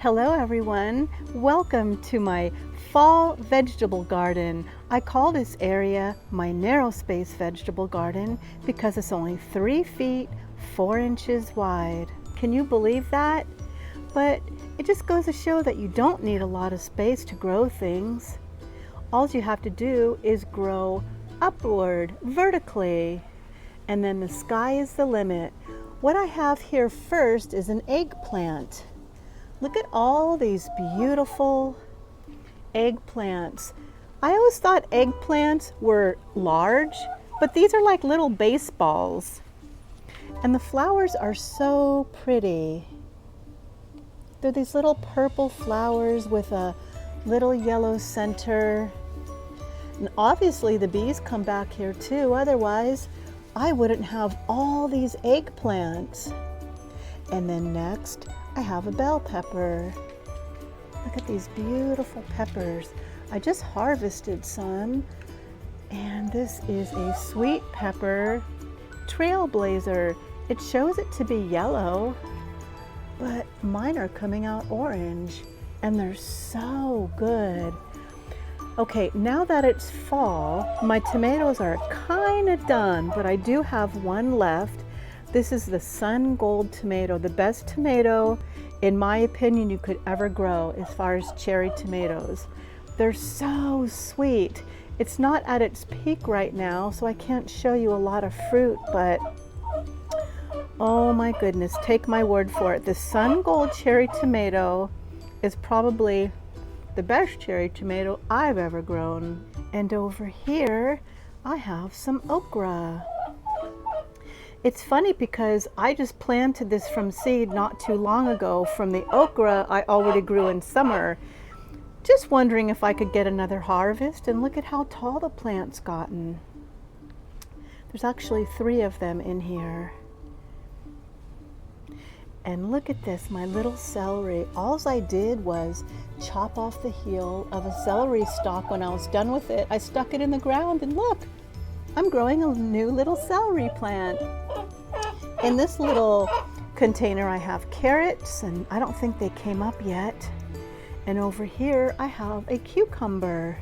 Hello everyone, welcome to my fall vegetable garden. I call this area my narrow space vegetable garden because it's only 3 feet 4 inches wide. Can you believe that? But it just goes to show that you don't need a lot of space to grow things. All you have to do is grow upward, vertically, and then the sky is the limit. What I have here first is an eggplant. Look at all these beautiful eggplants. I always thought eggplants were large, but these are like little baseballs. And the flowers are so pretty. They're these little purple flowers with a little yellow center. And obviously the bees come back here too, otherwise I wouldn't have all these eggplants. And then next, I have a bell pepper. Look at these beautiful peppers. I just harvested some, and this is a sweet pepper trailblazer. It shows it to be yellow, but mine are coming out orange, and they're so good. Okay, now that it's fall, my tomatoes are kind of done, but I do have one left. This is the Sun Gold tomato, the best tomato, in my opinion, you could ever grow as far as cherry tomatoes. They're so sweet. It's not at its peak right now, so I can't show you a lot of fruit, but oh my goodness, take my word for it. The Sun Gold cherry tomato is probably the best cherry tomato I've ever grown. And over here, I have some okra. It's funny because I just planted this from seed not too long ago from the okra I already grew in summer. Just wondering if I could get another harvest, and look at how tall the plant's gotten. There's actually 3 of them in here. And look at this, my little celery. All I did was chop off the heel of a celery stalk. When I was done with it, I stuck it in the ground, and look, I'm growing a new little celery plant. In this little container I have carrots, and I don't think they came up yet. And over here I have a cucumber.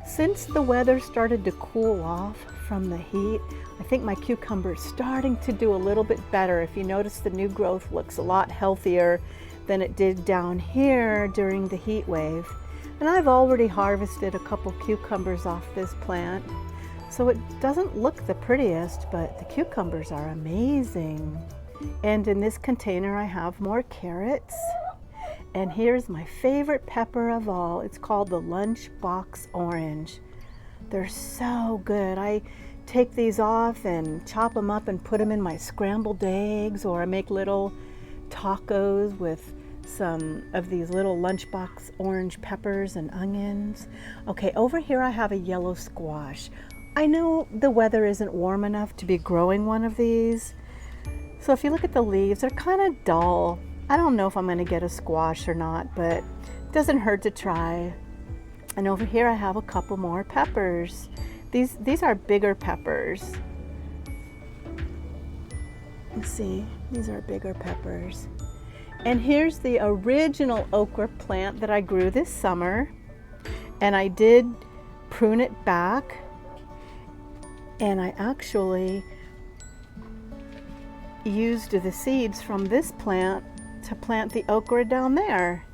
Since the weather started to cool off from the heat, I think my cucumber is starting to do a little bit better. If you notice, the new growth looks a lot healthier than it did down here during the heat wave. And I've already harvested a couple cucumbers off this plant. So it doesn't look the prettiest, but the cucumbers are amazing. And in this container I have more carrots. And here's my favorite pepper of all. It's called the Lunchbox Orange. They're so good. I take these off and chop them up and put them in my scrambled eggs, or I make little tacos with some of these little Lunchbox orange peppers and onions. Okay, over here I have a yellow squash. I know the weather isn't warm enough to be growing one of these. So if you look at the leaves, they're kind of dull. I don't know if I'm going to get a squash or not, but it doesn't hurt to try. And over here I have a couple more peppers. These are bigger peppers. Let's see, these are bigger peppers. And here's the original okra plant that I grew this summer. And I did prune it back. And I actually used the seeds from this plant to plant the okra down there.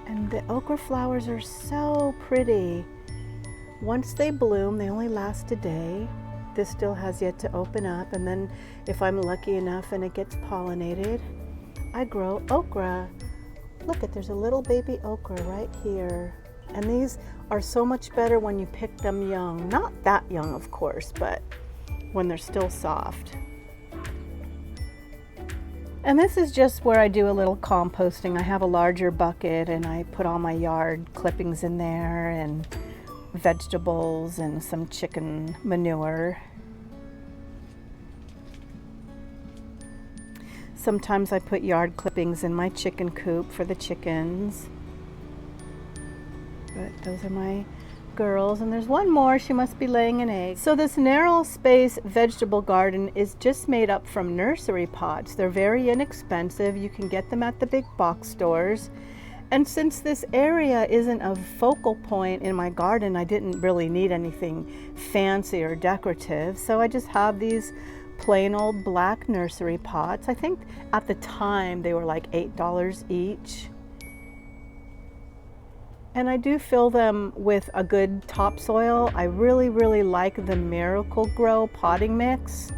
And the okra flowers are so pretty. Once they bloom, they only last a day. This still has yet to open up, and then if I'm lucky enough and it gets pollinated, I grow okra. Look, there's a little baby okra right here. And these are so much better when you pick them young. Not that young, of course, but when they're still soft. And this is just where I do a little composting. I have a larger bucket and I put all my yard clippings in there and vegetables and some chicken manure. Sometimes I put yard clippings in my chicken coop for the chickens. But those are my girls, and there's one more. She must be laying an egg. So this narrow space vegetable garden is just made up from nursery pots. They're very inexpensive. You can get them at the big box stores. And since this area isn't a focal point in my garden, I didn't really need anything fancy or decorative. So I just have these plain old black nursery pots. I think at the time they were like $8 each. And I do fill them with a good topsoil. I really like the Miracle-Gro potting mix.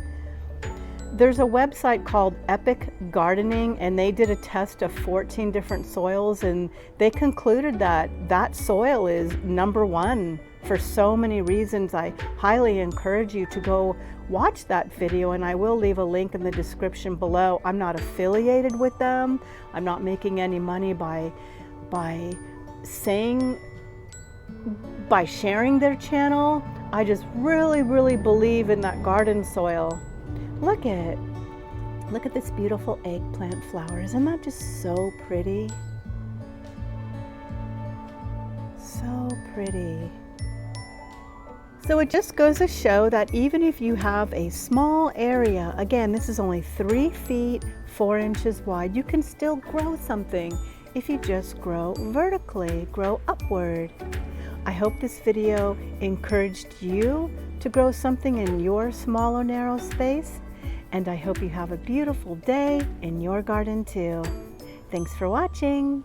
There's a website called Epic Gardening, and they did a test of 14 different soils, and they concluded that that soil is #1 for so many reasons. I highly encourage you to go watch that video, and I will leave a link in the description below. I'm not affiliated with them. I'm not making any money by sharing their channel. I just really believe in that garden soil. Look at this beautiful eggplant flower. Isn't that just so pretty? So pretty. So it just goes to show that even if you have a small area, again, this is only 3 feet 4 inches wide, you can still grow something if you just grow vertically, grow upward. I hope this video encouraged you to grow something in your small or narrow space, and I hope you have a beautiful day in your garden too. Thanks for watching.